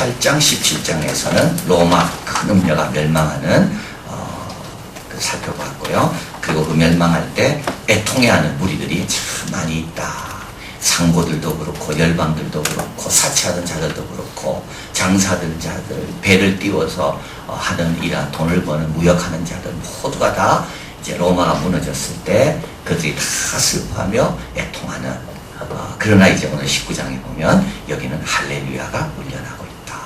18장 17장에서는 로마 큰 음녀가 멸망하는 살펴봤고요. 그리고 그 멸망할 때 애통해하는 무리들이 참 많이 있다. 상고들도 그렇고 열방들도 그렇고 사치하던 자들도 그렇고 장사들 자들 배를 띄워서 하는 이러한 돈을 버는 무역하는 자들 모두가 다 이제 로마가 무너졌을 때 그들이 다 슬퍼하며 애통하는 그러나 이제 오늘 19장에 보면 여기는 할렐루야가 울려나고 있다.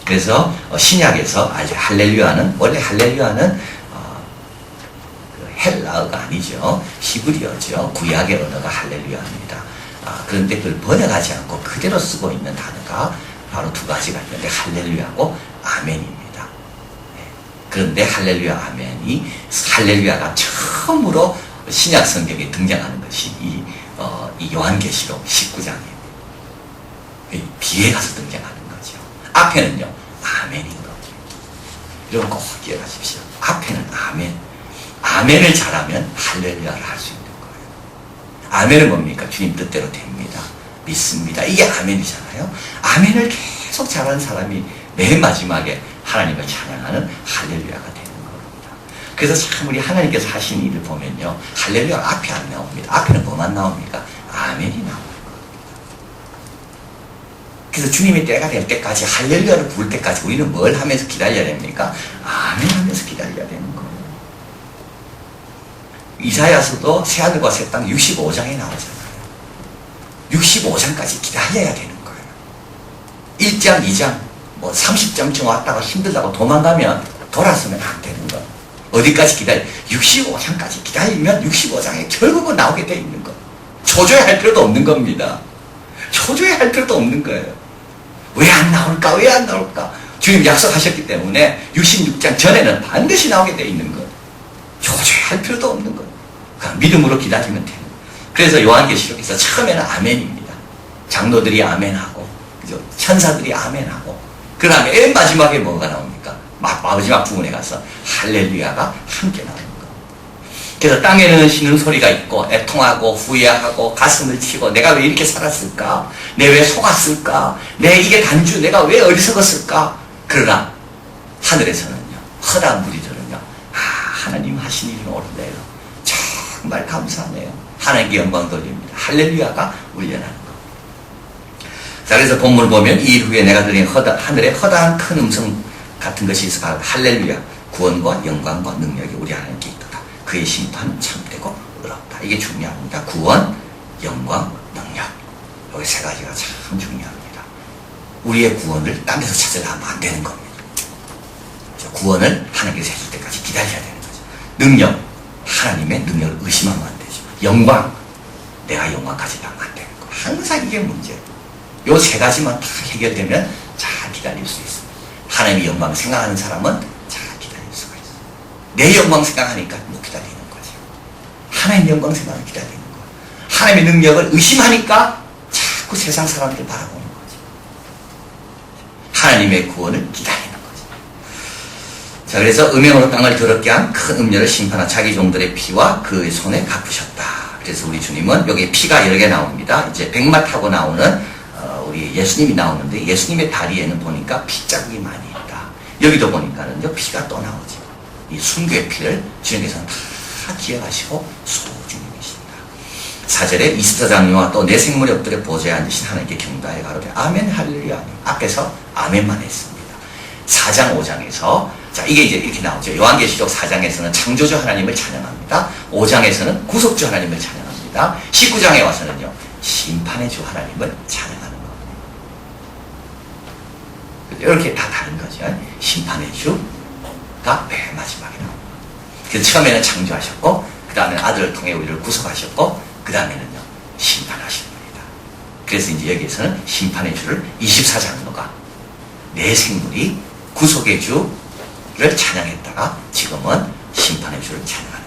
그래서 신약에서 할렐루야는 원래 할렐루야는 헬라어가 아니죠. 히브리어죠. 구약의 언어가 할렐루야입니다. 그런데 그걸 번역하지 않고 그대로 쓰고 있는 단어가 바로 두 가지가 있는데 할렐루야고 아멘입니다. 그런데 할렐루야 아멘이 할렐루야가 처음으로 신약 성경에 등장하는 것이 이 요한계시록 19장이에요. 뒤에 가서 등장하는 거죠. 앞에는요 아멘인 거죠. 여러분 꼭 기억하십시오. 앞에는 아멘. 아멘을 잘하면 할렐루야를 할 수 있는 거예요. 아멘은 뭡니까? 주님 뜻대로 됩니다. 믿습니다. 이게 아멘이잖아요. 아멘을 계속 잘하는 사람이 맨 마지막에 하나님을 찬양하는 할렐루야가 되는 겁니다. 그래서 참 우리 하나님께서 하신 일을 보면요. 할렐루야가 앞에 안 나옵니다. 앞에는 뭐만 나옵니까? 아멘이 나오는 겁니다. 그래서 주님의 때가 될 때까지 할렐루야를 부를 때까지 우리는 뭘 하면서 기다려야 됩니까? 아멘 하면서 기다려야 되는 거예요. 이사야서도 새하늘과 새 땅 65장에 나오잖아요. 65장까지 기다려야 되는 거예요. 1장, 2장, 30장쯤 왔다가 힘들다고 도망가면 돌아서면 안 되는 거예요. 어디까지 기다려? 65장까지 기다리면 65장에 결국은 나오게 돼 있는 거예요. 초조해할 필요도 없는 겁니다. 초조해할 필요도 없는 거예요. 왜 안 나올까? 왜 안 나올까? 주님 약속하셨기 때문에 66장 전에는 반드시 나오게 돼 있는 거예요. 초조해할 필요도 없는 거예요. 그냥 믿음으로 기다리면 돼요. 그래서 요한계시록에서 처음에는 아멘입니다. 장로들이 아멘하고, 그죠? 천사들이 아멘하고, 그 다음에 맨 마지막에 뭐가 나옵니까? 마지막 부분에 가서 할렐루야가 함께 나오는 거예요. 그래서 땅에는 쉬는 소리가 있고, 애통하고, 후회하고, 가슴을 치고, 내가 왜 이렇게 살았을까? 내 왜 속았을까? 내 이게 단주, 내가 왜 어리석었을까? 그러나, 하늘에서는요, 허다한 무리들은요, 하나님 하신 일이 옳네요. 정말 감사하네요. 하나님께 영광 돌립니다. 할렐루야가 울려나는 것. 자, 그래서 본문을 보면 이 일 후에 내가 들은 하늘에 허다한 큰 음성 같은 것이 있어 할렐루야, 구원과 영광과 능력이 우리 하나님께 있도다. 그의 심판은 참되고 의롭다. 이게 중요합니다. 구원, 영광, 능력. 여기 세 가지가 참 중요합니다. 우리의 구원을 딴 데서 찾으려면 안 되는 겁니다. 구원을 하나님께서 해줄 때까지 기다려야 되는 거죠. 능력, 하나님의 능력을 의심하면 안 되죠. 영광, 내가 영광까지 가면 안 되는 거. 항상 이게 문제예요. 요 세 가지만 다 해결되면 잘 기다릴 수 있습니다. 하나님의 영광 생각하는 사람은 잘 기다릴 수가 있어요. 내 영광 생각하니까 못 기다리는 거죠. 하나님의 영광 생각을 기다리는 거예요. 하나님의 능력을 의심하니까 자꾸 세상 사람들 바라보는 거죠. 하나님의 구원을 기다리는 거죠. 자, 그래서 음행으로 땅을 더럽게 한 큰 음녀를 심판한 자기 종들의 피와 그의 손에 갚으셨다. 그래서 우리 주님은 여기 피가 여러 개 나옵니다. 이제 백마 타고 나오는 우리 예수님이 나오는데 예수님의 다리에는 보니까 피자국이 많이 있다. 여기도 보니까는요 피가 또 나오죠. 이 순교의 피를 주님께서는 다 기억하시고 소중히 계십니다. 4절에 이스라장로와 또 내 생물의 엎드려 보좌에 앉으신 하나님께 경배하여 가로되 아멘 할렐루야. 앞에서 아멘만 했습니다. 4장 5장에서 자, 이게 이제 이렇게 나오죠. 요한계시록 4장에서는 창조주 하나님을 찬양합니다. 5장에서는 구속주 하나님을 찬양합니다. 19장에 와서는요, 심판의 주 하나님을 찬양하는 겁니다. 이렇게 다 다른 거죠. 심판의 주가 맨 마지막에 나옵니다. 그래서 처음에는 창조하셨고, 그 다음에 아들을 통해 우리를 구속하셨고, 그 다음에는요, 심판하신 겁니다. 그래서 이제 여기에서는 심판의 주를 24장로가 내 생물이 구속의 주를 찬양했다가 지금은 심판의 주를 찬양하는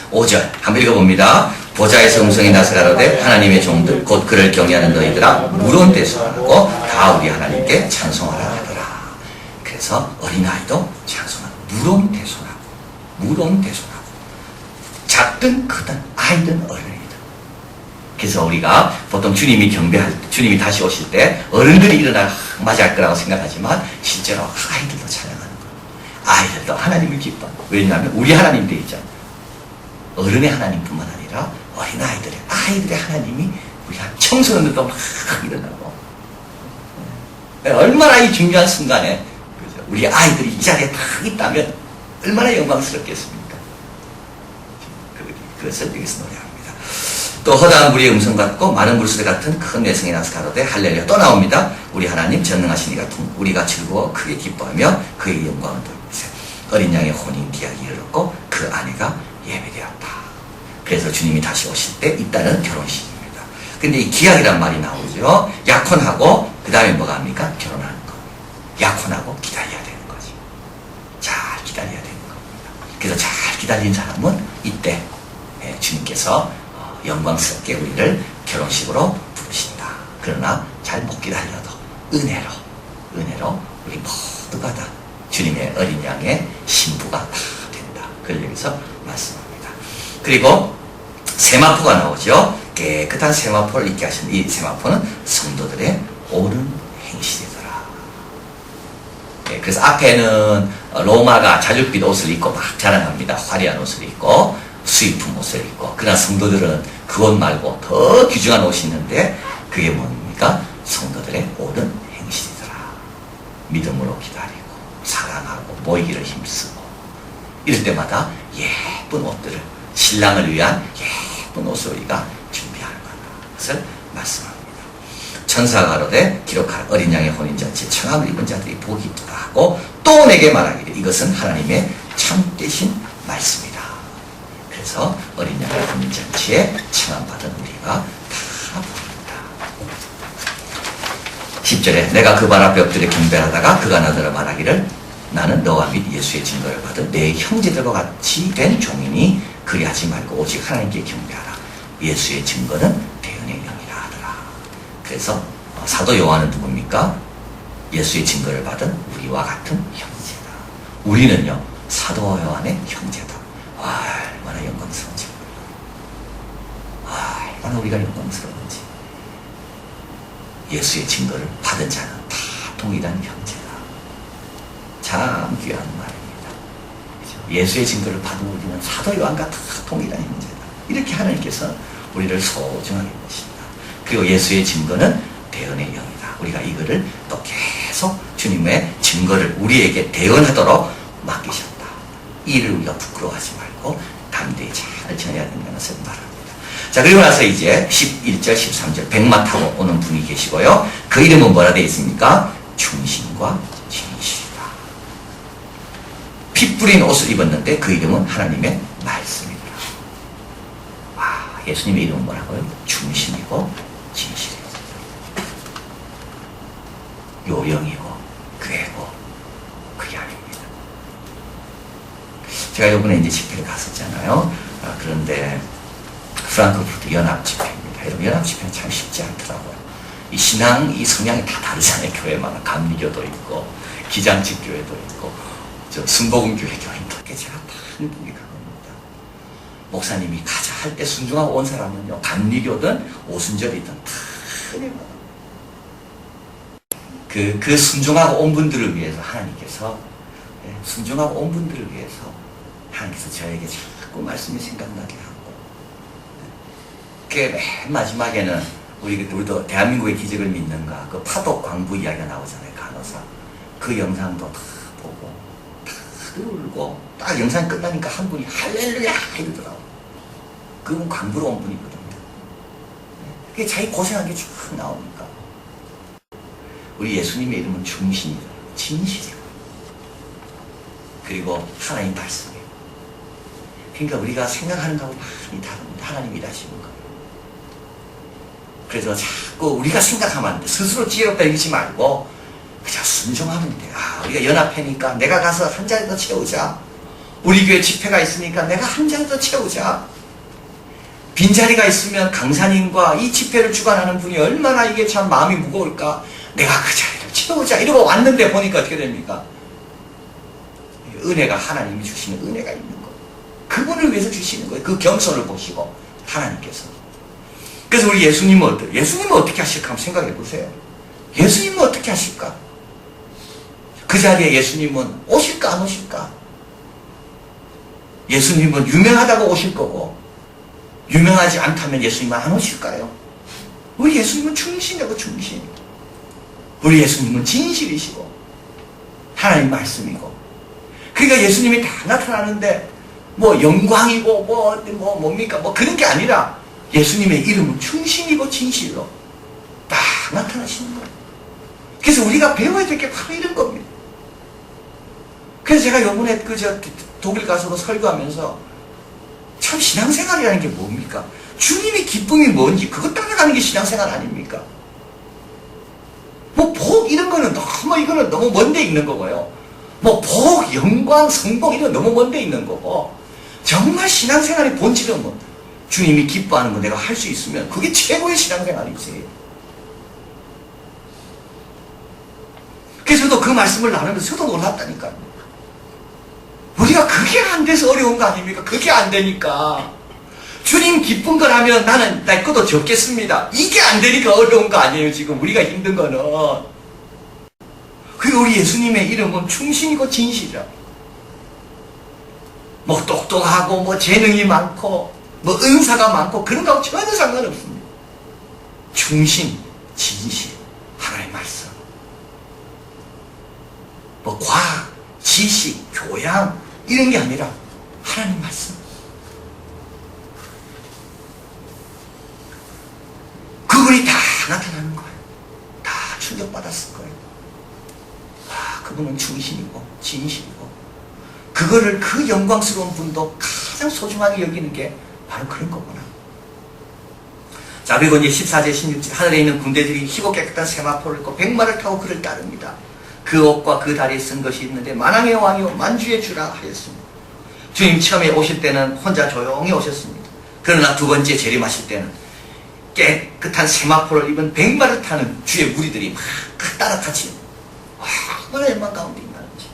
거예요. 5절 한번 읽어봅니다. 보좌에서 음성이 나서 가로되 하나님의 종들 곧 그를 경외하는 너희들아 무론대소하고 다 우리 하나님께 찬송하라 하더라. 그래서 어린아이도 찬송하고 무론대소하고 작든 크든 아이든 어린이든 그래서 우리가 보통 주님이 주님이 다시 오실 때 어른들이 일어나 맞이할 거라고 생각하지만 실제로 아이들도 찬양하는 거예요. 아이들도 하나님을 기뻐. 왜냐하면 우리 하나님 돼 있잖아요. 어른의 하나님뿐만 아니라 아이들의 하나님이 우리가 청소년들도 막 일어나고 얼마나 이 중요한 순간에 우리 아이들이 이 자리에 딱 있다면 얼마나 영광스럽겠습니까? 그것을 여기서 노래합니다. 또 허다한 무리의 음성 같고 많은 물소리 같은 큰 외성이 나서 가로되 할렐루야. 또 나옵니다. 우리 하나님 전능하시니 같은 우리가 즐거워 크게 기뻐하며 그의 영광을 돌리세. 어린 양의 혼인 기약이 이르렀고 그 아내가 예배되었다. 그래서 주님이 다시 오실 때 있다는 결혼식입니다. 근데 이 기약이란 말이 나오죠. 약혼하고 그 다음에 뭐가 합니까? 결혼하는 거. 약혼하고 기다려야 되는 거지. 잘 기다려야 되는 겁니다. 그래서 잘 기다린 사람은 이때 주님께서 영광스럽게 우리를 결혼식으로 부르신다. 그러나 잘 못 기다려도 은혜로 우리 모두가 다 주님의 어린 양의 신부가 다 된다. 그걸 여기서 말씀합니다. 그리고 세마포가 나오죠. 깨끗한 세마포를 있게 하신 이 세마포는 성도들의 옳은 행실이더라. 그래서 앞에는 로마가 자줏빛 옷을 입고 막 자랑합니다. 화려한 옷을 입고 수입품 옷을 입고. 그러나 성도들은 그 옷 말고 더 귀중한 옷이 있는데 그게 뭡니까? 성도들의 옳은 행실이더라. 믿음으로 기다리고 사랑하고 모이기를 힘쓰고 이럴 때마다 예쁜 옷들을 신랑을 위한 예쁜 옷을 우리가 준비하는 거다. 그것을 말씀합니다. 천사가 가로되 기록할 어린 양의 혼인잔치 청함을 입은 자들이 복이 있도다 하고 또 내게 말하기를 이것은 하나님의 참되신 말씀이다. 그래서 어린 양의 혼인잔치에 청함받은 우리가 다 복이다. 10절에 내가 그 발 앞에 엎드려 경배하다가 그가 나더러 말하기를 나는 너와 및 예수의 증거를 받은 내 형제들과 같이 된 종이니 그리하지 말고 오직 하나님께 경배하라. 예수의 증거는 대언의 영이라 하더라. 그래서 사도 요한은 누굽니까? 예수의 증거를 받은 우리와 같은 형제다. 우리는요 사도 요한의 형제다. 얼마나 영광스러운지, 얼마나 우리가 영광스러운지. 예수의 증거를 받은 자는 다 동일한 형제다. 참 귀한 말입니다. 예수의 증거를 받은 우리는 사도 요한과 다 동일한 형제다. 이렇게 하나님께서 우리를 소중하게 보신다. 그리고 예수의 증거는 대언의 영이다. 우리가 이거를 또 계속 주님의 증거를 우리에게 대언하도록 맡기셨다. 이 일을 우리가 부끄러워하지 말고 담대히 잘 전해야 된다는 것을 말합니다. 자, 그리고 나서 이제 11절, 13절 백마 타고 오는 분이 계시고요. 그 이름은 뭐라 되어 있습니까? 충신과 진실이다. 피 뿌린 옷을 입었는데 그 이름은 하나님의 말씀이다. 예수님의 이름은 뭐라고요? 충신이고 진실이고 요령이고 괴고 그게 아닙니다. 제가 이번에 이제 집회를 갔었잖아요. 그런데 프랑크푸르트 연합 집회입니다. 여러분 연합 집회는 참 쉽지 않더라고요. 이 신앙, 이 성향이 다 다르잖아요. 교회마다 감리교도 있고 기장집 교회도 있고 순복음 교회 교인도 있고 제가 다 한국에 그겁니다. 목사님이 가자 할 때 순종하고 온 사람은요 감리교든 오순절이든 다 은혜받아요. 그 순종하고 온 분들을 위해서 하나님께서 순종하고 온 분들을 위해서 하나님께서 저에게 자꾸 말씀이 생각나게 하고 맨 마지막에는 우리도 대한민국의 기적을 믿는가 그 파독 광부 이야기가 나오잖아요. 간호사 그 영상도 다 보고 다 울고 딱 영상이 끝나니까 한 분이 할렐루야 이러더라고. 그분 광부로 온 분이거든요. 그게 자기 고생한 게 쭉 나오니까 우리 예수님의 이름은 중신이다. 진실이고 그리고 하나님 말씀이에요. 그러니까 우리가 생각하는 거하고 많이 다릅니다. 하나님이 일하시는 거. 그래서 자꾸 우리가 생각하면 안 돼. 스스로 지혜롭다 여기지 말고 그냥 순종하면 돼. 우리가 연합회니까 내가 가서 한 자리 더 채우자. 우리 교회 집회가 있으니까 내가 한 자리 더 채우자. 빈자리가 있으면 강사님과 이 집회를 주관하는 분이 얼마나 이게 참 마음이 무거울까. 내가 그 자리를 채우자. 이러고 왔는데 보니까 어떻게 됩니까? 은혜가 하나님이 주시는 은혜가 있는 거예요. 그분을 위해서 주시는 거예요. 그 겸손을 보시고 하나님께서. 그래서 우리 예수님은 어떻게 하실까 한번 생각해 보세요. 예수님은 어떻게 하실까? 그 자리에 예수님은 오실까 안 오실까? 예수님은 유명하다고 오실 거고 유명하지 않다면 예수님은 안 오실까요? 우리 예수님은 충신이고 충신. 우리 예수님은 진실이시고 하나님 말씀이고. 그러니까 예수님이 다 나타나는데 뭐 영광이고 뭡니까 그런 게 아니라 예수님의 이름은 충신이고 진실로 딱 나타나시는 거예요. 그래서 우리가 배워야 될 게 바로 이런 겁니다. 그래서 제가 요번에 독일 가서도 설교하면서 참 신앙생활이라는 게 뭡니까? 주님의 기쁨이 뭔지 그거 따라가는 게 신앙생활 아닙니까? 뭐 복 이런 거는 이거는 너무 먼데 있는 거고요. 뭐 복, 영광, 성공 이런 거 너무 먼데 있는 거고 정말 신앙생활의 본질은 뭐 주님이 기뻐하는 거 내가 할 수 있으면 그게 최고의 신앙생활이지. 그래서 저도 그 말씀을 나누면서 저도 놀랐다니까요. 우리가 그게 안 돼서 어려운 거 아닙니까? 그게 안 되니까. 주님 기쁜 거라면 나는 내 것도 적겠습니다. 이게 안 되니까 어려운 거 아니에요, 지금. 우리가 힘든 거는. 그리고 우리 예수님의 이름은 충신이고 진실이라. 뭐 똑똑하고 뭐 재능이 많고 뭐 은사가 많고 그런 거하고 전혀 상관없습니다. 충신, 진실, 하나님의 말씀. 뭐 과학, 지식, 교양 이런 게 아니라 하나님 말씀. 그분이 다 나타나는 거예요. 다 충격받았을 거예요. 그분은 충신이고 진실이고 그거를 그 영광스러운 분도 가장 소중하게 여기는 게 바로 그런 거구나. 자, 그리고 이제 14제 16절 하늘에 있는 군대들이 희고 깨끗한 세마포를 입고 백마를 타고 그를 따릅니다. 그 옷과 그 다리에 쓴 것이 있는데 만왕의 왕이요 만주의 주라 하였습니다. 주님 처음에 오실 때는 혼자 조용히 오셨습니다. 그러나 두 번째 재림하실 때는 깨끗한 세마포를 입은 백마를 타는 주의 무리들이 막 따라 같이 얼마나 영광 가운데 있나는지.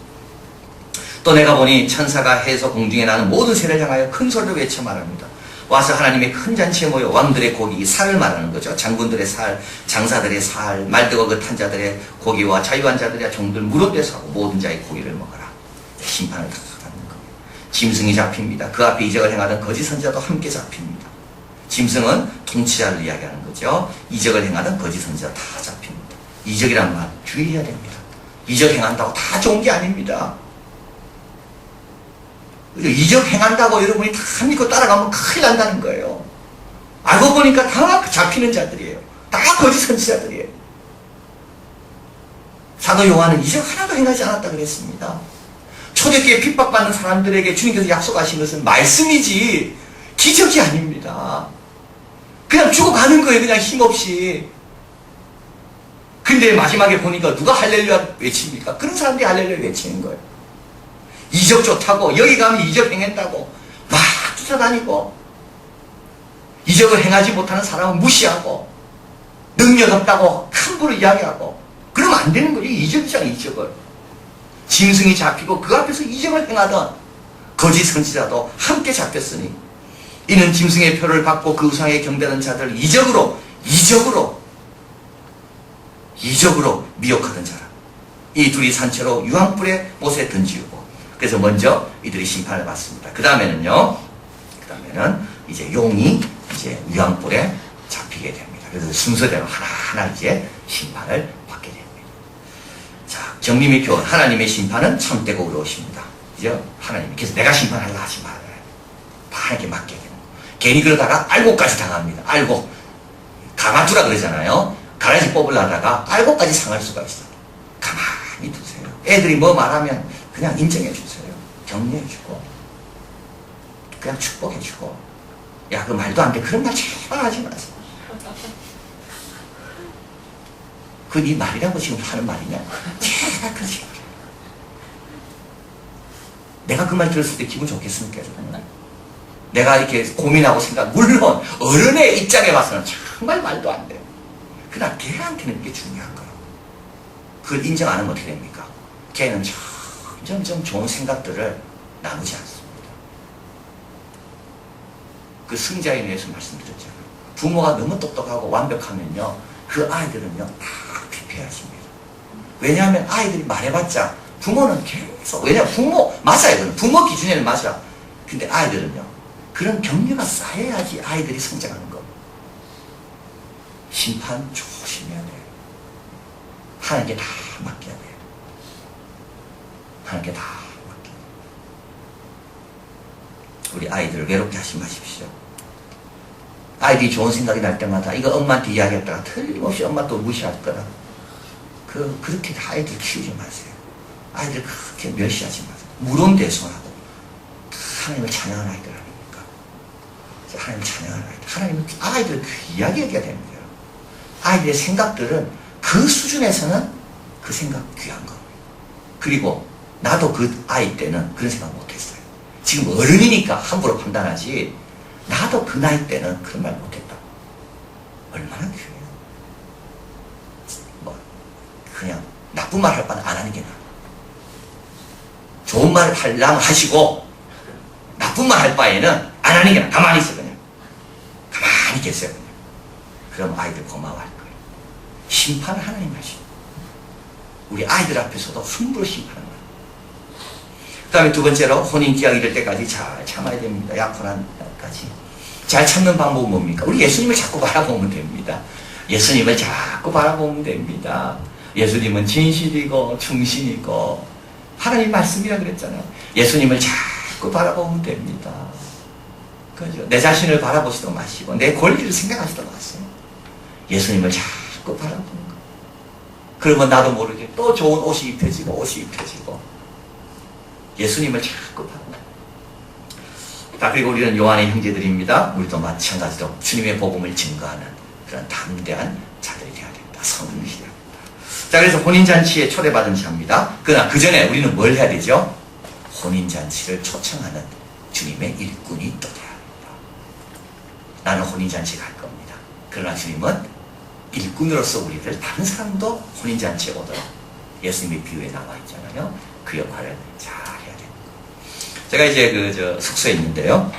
또 내가 보니 천사가 해에서 공중에 나는 모든 새를 향하여 큰 소리로 외쳐 말합니다. 와서 하나님의 큰 잔치에 모여 왕들의 고기, 살을 말하는 거죠. 장군들의 살, 장사들의 살, 말들과 그 탄자들의 고기와 자유한 자들의 종들 무릎 떼서 하고 모든 자의 고기를 먹어라. 심판을 다 받는 거예요. 짐승이 잡힙니다. 그 앞에 이적을 행하던 거짓 선지자도 함께 잡힙니다. 짐승은 통치자를 이야기하는 거죠. 이적을 행하던 거짓 선지자 다 잡힙니다. 이적이란 말 주의해야 됩니다. 이적 행한다고 다 좋은 게 아닙니다. 이적 행한다고 여러분이 다 믿고 따라가면 큰일 난다는 거예요. 알고 보니까 다 잡히는 자들이에요. 다 거짓 선지자들이에요. 사도 요한은 이적 하나도 행하지 않았다 그랬습니다. 초대교회 핍박받는 사람들에게 주님께서 약속하신 것은 말씀이지 기적이 아닙니다. 그냥 죽어가는 거예요. 그냥 힘없이. 근데 마지막에 보니까 누가 할렐루야 외칩니까? 그런 사람들이 할렐루야 외치는 거예요. 이적 좋다고 여기 가면 이적 행했다고 막 쫓아다니고 이적을 행하지 못하는 사람은 무시하고 능력 없다고 함부로 이야기하고 그러면 안 되는 거죠. 이적이잖아요. 이적을. 짐승이 잡히고 그 앞에서 이적을 행하던 거짓 선지자도 함께 잡혔으니 이는 짐승의 표를 받고 그 우상에 경배하는 자들 이적으로 미혹하던 자라. 이 둘이 산채로 유황불에 못에 던지우고 그래서 먼저 이들이 심판을 받습니다. 그 다음에는 이제 용이 이제 유황불에 잡히게 됩니다. 그래서 순서대로 하나하나 이제 심판을 받게 됩니다. 자, 정림의 교훈, 하나님의 심판은 참되고 의로우십니다. 그죠? 하나님, 그래서 내가 심판하려 하지 말아요. 다 하나님께 맡게 되는 거예요. 괜히 그러다가 알고까지 당합니다. 알고. 강아두라 그러잖아요. 가라지 뽑으려다가 알고까지 상할 수가 있어요. 가만히 두세요. 애들이 뭐 말하면 그냥 인정해 주세요. 격려해 주고 그냥 축복해 주고 야, 그 말도 안 돼. 그런 말 제발 하지 마세요. 그 네 말이라고 지금 하는 말이냐? 제발 그러지 마세요. 내가 그 말 들었을 때 기분 좋겠습니까? 내가 이렇게 고민하고 물론 어른의 입장에 봐서는 정말 말도 안 돼요. 그러나 걔한테는 그게 중요한 거예요. 그걸 인정 안 하면 어떻게 됩니까? 걔는 점점 좋은 생각들을 나누지 않습니다. 그 승자에 대해서 말씀드렸잖아요. 부모가 너무 똑똑하고 완벽하면요, 그 아이들은요 다 피폐해집니다. 왜냐하면 아이들이 말해봤자 부모는 계속, 왜냐하면 부모 맞아요. 그건 부모 기준에는 맞아. 근데 아이들은요, 그런 격려가 쌓여야지 아이들이 성장하는 거. 심판 조심해야 돼요. 하나님께 다 맡겨야 돼요. 하나님께 다 맡겨야 돼요. 우리 아이들을 외롭게 하지 마십시오. 아이들이 좋은 생각이 날 때마다 이거 엄마한테 이야기했다가 틀림없이 엄마 또 무시할 거다. 그렇게 아이들 키우지 마세요. 아이들 그렇게 멸시하지 마세요. 무론대손하고 하나님을 찬양하는 아이들 아닙니까? 하나님을 찬양하는 아이들. 하나님은 아이들을 귀하게 여겨야 됩니다. 아이들의 생각들은 그 수준에서는 그 생각 귀한 겁니다. 그리고 나도 그 아이 때는 그런 생각 못했어요. 지금 어른이니까 함부로 판단하지, 나도 그 나이 때는 그런 말 못했다. 얼마나 귀해요. 그냥 나쁜 말 할 바는 안 하는 게 나아. 좋은 말 하려면 하시고 나쁜 말 할 바에는 안 하는 게 나아. 가만히 있어. 그냥 가만히 계세요. 그냥. 그럼 아이들 고마워할 거예요. 심판을 하나님 하시고 우리 아이들 앞에서도 함부로 심판하는 거예요. 그 다음에 두 번째로 혼인기약 이럴 때까지 잘 참아야 됩니다. 약혼한 날까지. 잘 참는 방법은 뭡니까? 우리 예수님을 자꾸 바라보면 됩니다. 예수님을 자꾸 바라보면 됩니다. 예수님은 진실이고 충신이고 하나님 말씀이라 그랬잖아요. 예수님을 자꾸 바라보면 됩니다. 그죠? 내 자신을 바라보지도 마시고 내 권리를 생각하지도 마세요. 예수님을 자꾸 바라보는 거. 그러면 나도 모르게 또 좋은 옷이 입혀지고 예수님을 자꾸 바라보는 거. 자, 그리고 우리는 요한의 형제들입니다. 우리도 마찬가지로 주님의 복음을 증거하는 그런 담대한 자들이 되어야 된다. 성인이 되어야 된다. 자, 그래서 혼인잔치에 초대받은 자입니다. 그러나 그 전에 우리는 뭘 해야 되죠? 혼인잔치를 초청하는 주님의 일꾼이 또 되어야 합니다. 나는 혼인잔치 갈 겁니다. 그러나 주님은 일꾼으로서 우리를 다른 사람도 혼인잔치에 오도록 예수님의 비유에 나와 있잖아요. 그 역할을 잘 해야 됩니다. 제가 이제 숙소에 있는데요.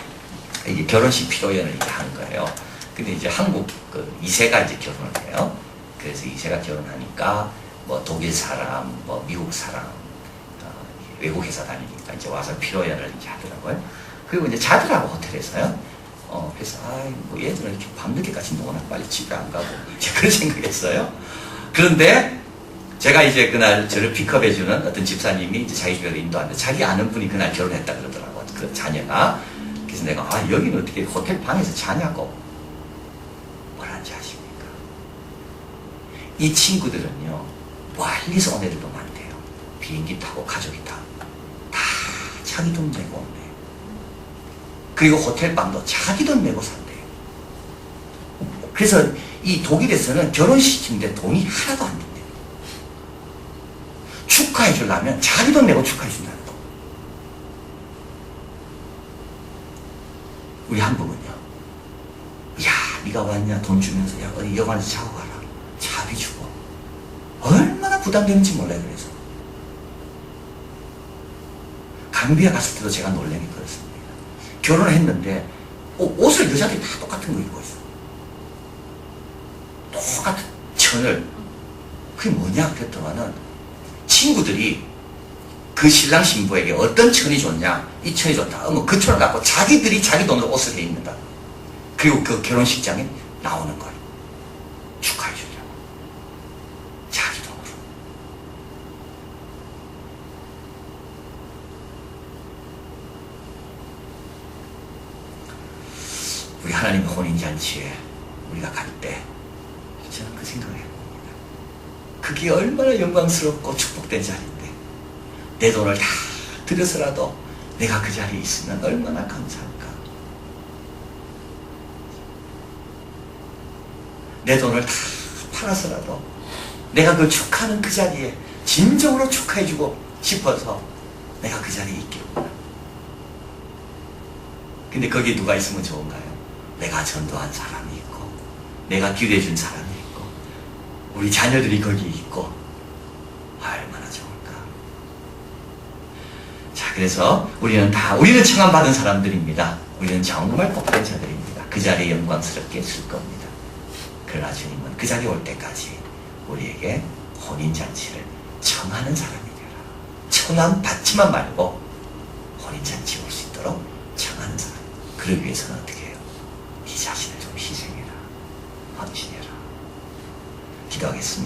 이게 결혼식 피로연을 이제 하는 거예요. 근데 이제 한국 2세가 이제 결혼을 해요. 그래서 2세가 결혼하니까 뭐 독일 사람, 뭐 미국 사람, 외국 회사 다니니까 이제 와서 피로연을 이제 하더라고요. 그리고 이제 자더라고 호텔에서요. 그래서 뭐 얘들은 이렇게 밤늦게까지 노나 빨리 집에 안 가고 이제 그런 생각했어요. 그런데 제가 이제 그날 저를 픽업해주는 어떤 집사님이 이제 자기 집에 인도하는데 자기 아는 분이 그날 결혼했다 그러더라고요. 그 자녀가. 그래서 내가 여기는 어떻게 호텔 방에서 자냐고. 뭐라는지 아십니까? 이 친구들은요 멀리서 온 애들도 많대요. 비행기 타고 가족이 다 자기 돈 내고 온대요. 그리고 호텔방도 자기 돈 내고 산대요. 그래서 이 독일에서는 결혼시키는데 돈이 하나도 안 된대요. 축하해 주려면 자기 돈 내고 축하해 준다는 거. 우리 한국은요, 야 네가 왔냐 돈 주면서 야 어디 여관에서 자고 가라 차비 주고 얼마나 부담되는지 몰라요. 그래서 감비에 갔을 때도 제가 놀래미 그렇습니다. 결혼을 했는데 옷을 여자들이 다 똑같은 거 입고 있어. 똑같은 천을. 그게 뭐냐 그랬더니는 친구들이 그 신랑 신부에게 어떤 천이 좋냐, 이 천이 좋다. 그 천을 갖고 자기들이 자기 돈으로 옷을 해 입는다. 그리고 그 결혼식장에 나오는 걸 축하해 주려고. 자기 돈으로. 우리 하나님의 혼인잔치에 우리가 갈 때 저는 그 생각을 해봅니다. 그게 얼마나 영광스럽고 축복된 자리인데 내 돈을 다 들여서라도 내가 그 자리에 있으면 얼마나 감사할까. 내 돈을 다 팔아서라도 내가 그걸 축하하는 그 자리에 진정으로 축하해주고 싶어서 내가 그 자리에 있겠구나. 근데 거기에 누가 있으면 좋은가요? 내가 전도한 사람이 있고 내가 기도해준 사람이 있고 우리 자녀들이 거기 있고 얼마나 좋을까. 자, 그래서 우리는 청함받은 사람들입니다. 우리는 정말 복된 자들입니다. 그 자리에 영광스럽게 쓸 겁니다. 그러나 주님은 그 자리에 올 때까지 우리에게 혼인잔치를 청하는 사람이 되라. 청함 받지만 말고 혼인잔치 올 수 있도록 청하는 사람. 그러기 위해서는 어떻게 해요? 네 자신을 좀 희생해라. 헌신해라. 기도하겠습니다.